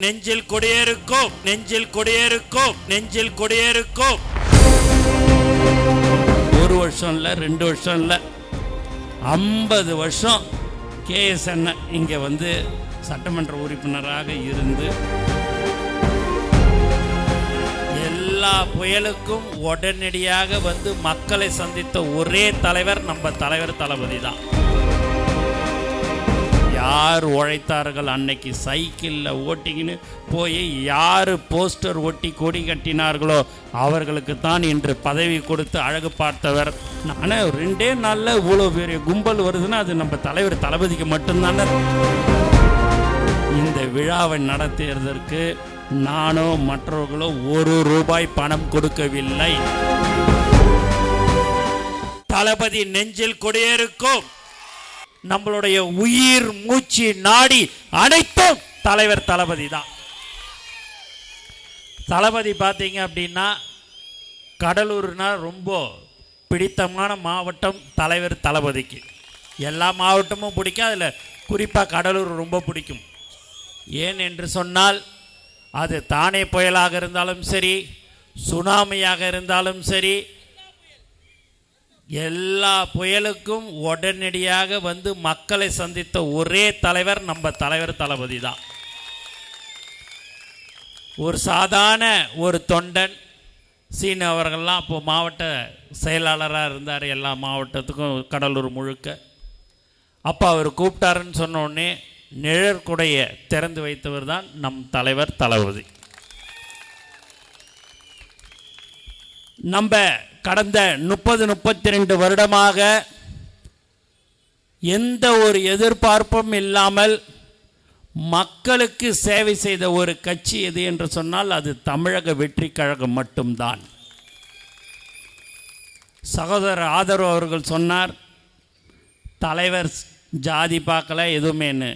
நெஞ்சில் கொடியேறுக்கும், நெஞ்சில் கொடியேறுக்கும், நெஞ்சில் கொடியேறுக்கும். ஒரு வருஷம் இல்லை, 2 வருஷம் இல்லை, 50 வருஷம் கேஎஸ் அண்ணன் இங்கே வந்து சட்டமன்ற உறுப்பினராக இருந்து எல்லா புயலுக்கும் உடனடியாக வந்து மக்களை சந்தித்த ஒரே தலைவர் நம்ம தலைவர் தளபதி தான். யார் உழைத்தார்கள் அன்னைக்கு சைக்கிளில் ஓட்டிக்கின்னு போய் யார் போஸ்டர் ஒட்டி கொடி கட்டினார்களோ அவர்களுக்கு தான் இன்று பதவி கொடுத்து அழகு பார்த்தவர். ஆனால் 2 நாளில் இவ்வளோ பெரிய கும்பல் வருதுன்னா அது நம்ம தலைவர் தளபதிக்கு மட்டும்தானே. இந்த விழாவை நடத்தியதற்கு நானோ மற்றவர்களோ ₹1 பணம் கொடுக்கவில்லை. தளபதி நெஞ்சில் கொடியேறுக்கும். நம்மளுடைய உயிர் மூச்சு நாடி அனைத்தும் தலைவர் தளபதி தான். தளபதி பார்த்தீங்க அப்படின்னா கடலூர்னா ரொம்ப பிடித்தமான மாவட்டம் தலைவர் தளபதிக்கு. எல்லா மாவட்டமும் பிடிக்கும், அதில் குறிப்பாக கடலூர் ரொம்ப பிடிக்கும். ஏன் என்று சொன்னால் அது தானே புயலாக இருந்தாலும் சரி, சுனாமியாக இருந்தாலும் சரி, எல்லா புயலுக்கும் உடனடியாக வந்து மக்களை சந்தித்த ஒரே தலைவர் நம்ம தலைவர் தளபதி தான். ஒரு சாதாரண ஒரு தொண்டன் சீனு அவர்கள்லாம் அப்போ மாவட்ட செயலாளராக இருந்தார் எல்லா மாவட்டத்துக்கும் கடலூர் முழுக்க. அப்போ அவர் கூப்பிட்டாருன்னு சொன்ன உடனே நிழற்குடைய திறந்து வைத்தவர் தான் நம் தலைவர் தளபதி. நம்ம கடந்த 30-32 வருடமாக எந்த ஒரு எதிர்பார்ப்பும் இல்லாமல் மக்களுக்கு சேவை செய்த ஒரு கட்சி எது என்று சொன்னால் அது தமிழக வெற்றி கழகம் மட்டும்தான். சகோதரர் ஆதரவு அவர்கள் சொன்னார், தலைவர் ஜாதி பார்க்கல எதுவுமேன்னு.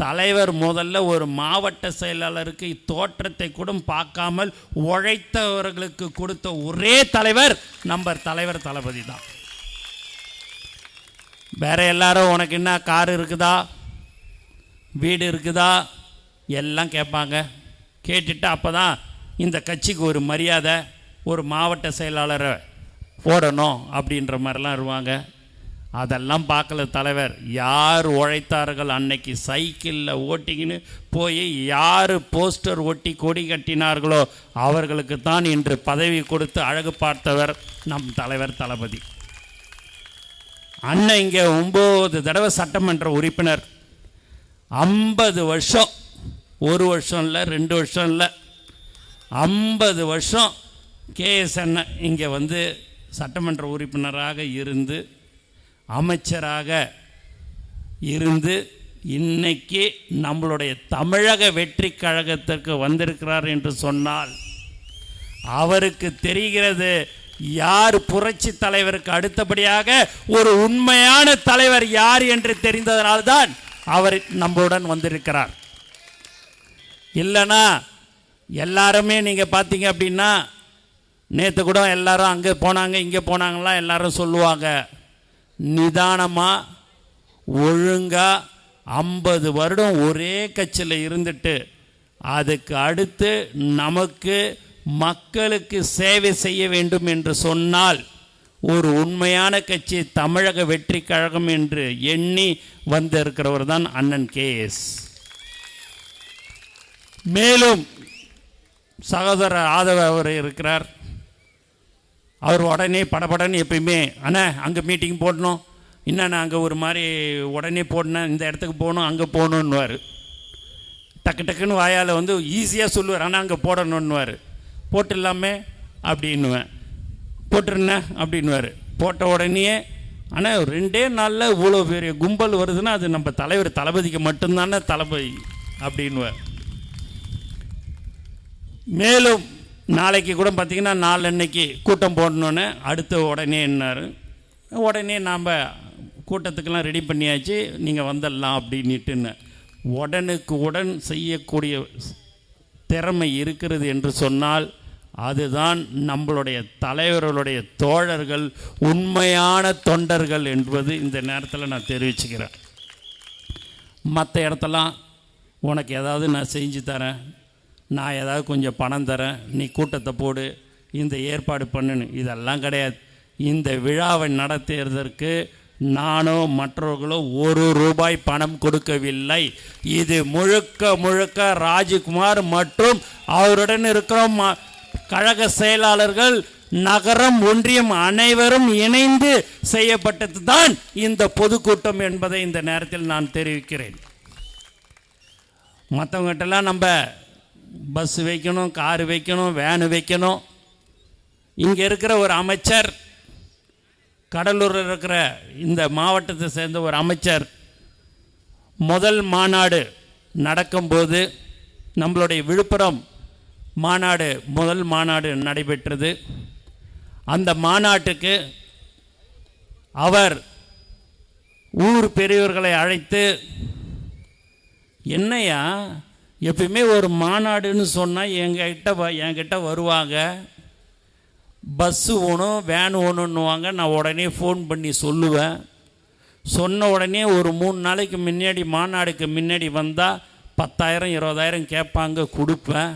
தலைவர் முதல்ல ஒரு மாவட்ட செயலாளருக்கு தோற்றத்தை கூட பார்க்காமல் உழைத்தவர்களுக்கு கொடுத்த ஒரே தலைவர் நம்ம தலைவர் தளபதி தான். வேற எல்லாரும் உனக்கு என்ன கார் இருக்குதா, வீடு இருக்குதா எல்லாம் கேட்பாங்க. கேட்டுட்டு அப்போ தான் இந்த கட்சிக்கு ஒரு மரியாதை, ஒரு மாவட்ட செயலாளரை போடணும் அப்படின்ற மாதிரிலாம் இருவாங்க. அதெல்லாம் பார்க்கல தலைவர். யார் உழைத்தார்கள் அன்னைக்கு சைக்கிளில் ஓட்டிக்கின்னு போய் யார் போஸ்டர் ஒட்டி கொடி கட்டினார்களோ அவர்களுக்கு தான் இன்று பதவி கொடுத்து அழகு பார்த்தவர் நம் தலைவர் தளபதி. அண்ணன் இங்கே 9 தடவை சட்டமன்ற உறுப்பினர், 50 வருஷம், 1 வருஷம் இல்லை, 2 வருஷம் இல்லை, 50 வருஷம் கேஎஸ் அண்ணன் இங்கே வந்து சட்டமன்ற உறுப்பினராக இருந்து அமைச்சராக இருந்து இன்னைக்கு நம்மளுடைய தமிழக வெற்றி கழகத்திற்கு வந்திருக்கிறார் என்று சொன்னால் அவருக்கு தெரிகிறது யார் புரட்சி தலைவருக்கு அடுத்தபடியாக ஒரு உண்மையான தலைவர் யார் என்று தெரிந்ததனால்தான் அவர் நம்முடன் வந்திருக்கிறார். இல்லைனா எல்லாருமே நீங்கள் பார்த்தீங்க அப்படின்னா நேற்று கூட எல்லாரும் அங்கே போனாங்க இங்கே போனாங்களாம் எல்லாரும் சொல்லுவாங்க. நிதானமாக ஒழுங்காக 50 வருடம் ஒரே கட்சியில் இருந்துட்டு அதுக்கு அடுத்து நமக்கு மக்களுக்கு சேவை செய்ய வேண்டும் என்று சொன்னால் ஒரு உண்மையான கட்சி தமிழக வெற்றி கழகம் என்று எண்ணி வந்திருக்கிறவர் தான் அண்ணன் கேஎஸ். மேலும் சகோதரர் ஆதவ அவர் இருக்கிறார். அவர் உடனே படபடன்னு எப்பயுமே அண்ணா அங்கே மீட்டிங் போடணும், என்னண்ணா அங்கே ஒரு மாதிரி உடனே போடணும், இந்த இடத்துக்கு போகணும் அங்கே போகணுன்னுவார். டக்கு டக்குன்னு வாயால் வந்து ஈஸியாக சொல்லுவார், ஆனால் அங்கே போடணுன்னுவார். போட்டுடலாமே அப்படின்னுவேன், போட்டுருண்ணே அப்படின்னுவார். போட்ட உடனே ஆனால் 2 நாளில் இவ்வளோ பெரிய கும்பல் வருதுன்னா அது நம்ம தலைவர் தளபதிக்கு மட்டும்தானே தளபதி அப்படின்னுவார். மேலும் நாளைக்கு கூட பார்த்திங்கன்னா நாளன்னைக்கு கூட்டம் போடணுன்னு அடுத்த உடனே என்னார், உடனே நாம் கூட்டத்துக்கெல்லாம் ரெடி பண்ணியாச்சு நீங்கள் வந்துடலாம் அப்படின்ட்டுன்னு உடனுக்கு உடன் செய்யக்கூடிய திறமை இருக்கிறது என்று சொன்னால் அதுதான் நம்மளுடைய தலைவர்களுடைய தோழர்கள், உண்மையான தொண்டர்கள் என்பது இந்த நேரத்தில் நான் தெரிவிச்சுக்கிறேன். மற்ற இடத்தெல்லாம் உனக்கு ஏதாவது நான் செஞ்சு தரேன், நான் ஏதாவது கொஞ்சம் பணம் தரேன், நீ கூட்டத்தை போடு, இந்த ஏற்பாடு பண்ணுன்னு. இதெல்லாம் கிடையாது. இந்த விழாவை நடத்துவதற்கு நானோ மற்றவர்களோ ₹1 பணம் கொடுக்கவில்லை. இது முழுக்க முழுக்க ராஜ்குமார் மற்றும் அவருடன் இருக்கிற கழக செயலாளர்கள், நகரம், ஒன்றியம் அனைவரும் இணைந்து செய்யப்பட்டது தான் இந்த பொதுக்கூட்டம் என்பதை இந்த நேரத்தில் நான் தெரிவிக்கிறேன். மற்றவங்ககிட்டலாம் நம்ம பஸ் வைக்கணும், காரு வைக்கணும், வேனு வைக்கணும். இங்கே இருக்கிற ஒரு அமைச்சர், கடலூரில் இருக்கிற இந்த மாவட்டத்தை சேர்ந்த ஒரு அமைச்சர், முதல் மாநாடு நடக்கும்போது நம்மளுடைய விழுப்புரம் மாநாடு, முதல் மாநாடு நடைபெற்றது. அந்த மாநாட்டுக்கு அவர் ஊர் பெரியவர்களை அழைத்து, என்னையா எப்பயுமே ஒரு மாநாடுன்னு சொன்னால் என்கிட்ட வருவாங்க, பஸ்ஸு வேணும், வேன் வேணுன்னுவாங்க, நான் உடனே ஃபோன் பண்ணி சொல்லுவேன். சொன்ன உடனே ஒரு 3 நாளைக்கு முன்னாடி, மாநாடுக்கு முன்னாடி வந்தால் 10,000 20,000 கேட்பாங்க, கொடுப்பேன்.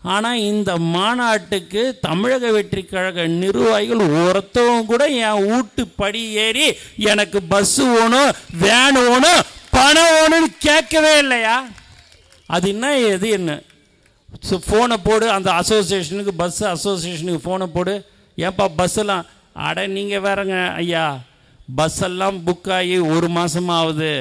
ஆனால் இந்த மாநாட்டுக்கு தமிழக வெற்றி கழக நிர்வாகிகள் ஒருத்தவங்க கூட என் வீட்டு படி ஏறி எனக்கு பஸ்ஸு வேணும், வேன் வேணும், பணம் வேணும்னு கேட்கவே இல்லையா? அது என்ன, எது என்ன? ஃபோனை போடு, அந்த அசோசியேஷனுக்கு, பஸ் அசோசியேஷனுக்கு ஃபோனை போடு, ஏன்பா பஸ்ஸெல்லாம், அட நீங்கள் வேறங்க ஐயா, பஸ்ஸெல்லாம் புக் ஆகி 1 மாதமாக ஆகுது,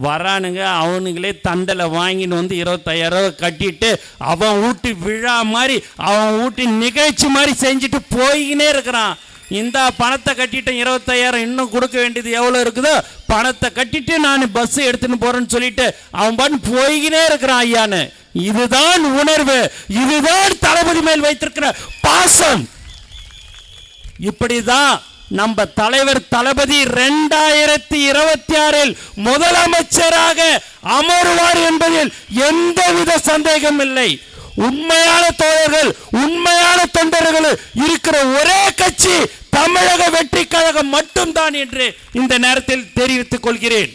வரானுங்க, அவனுங்களே தண்டலை வாங்கின்னு வந்து 25,000 கட்டிட்டு அவன் வீட்டு விழா மாதிரி, அவன் வீட்டு நிகழ்ச்சி மாதிரி செஞ்சுட்டு போய்கினே இருக்கிறான். இந்த பணத்தை கட்டிட்டேன், 25,000 இன்னும் கொடுக்க வேண்டியது எவ்வளோ இருக்குதோ பணத்தை கட்டிட்டு நான் பஸ் எடுத்துன்னு போகிறேன்னு சொல்லிட்டு அவன் பாட்டு போய்கினே இருக்கிறான் ஐயான்னு. இதுதான் உணர்வு, இதுதான் தளபதி மேல் வைத்திருக்கிற பாசம். இப்படிதான் நம்ம தலைவர் தளபதி 2026 முதலமைச்சராக அமருவார் என்பதில் எந்தவித சந்தேகம் இல்லை. உண்மையான தோழர்கள், உண்மையான தொண்டர்கள் இருக்கிற ஒரே கட்சி தமிழக வெற்றி கழகம் மட்டும்தான் என்று இந்த நேரத்தில் தெரிவித்துக் கொள்கிறேன்.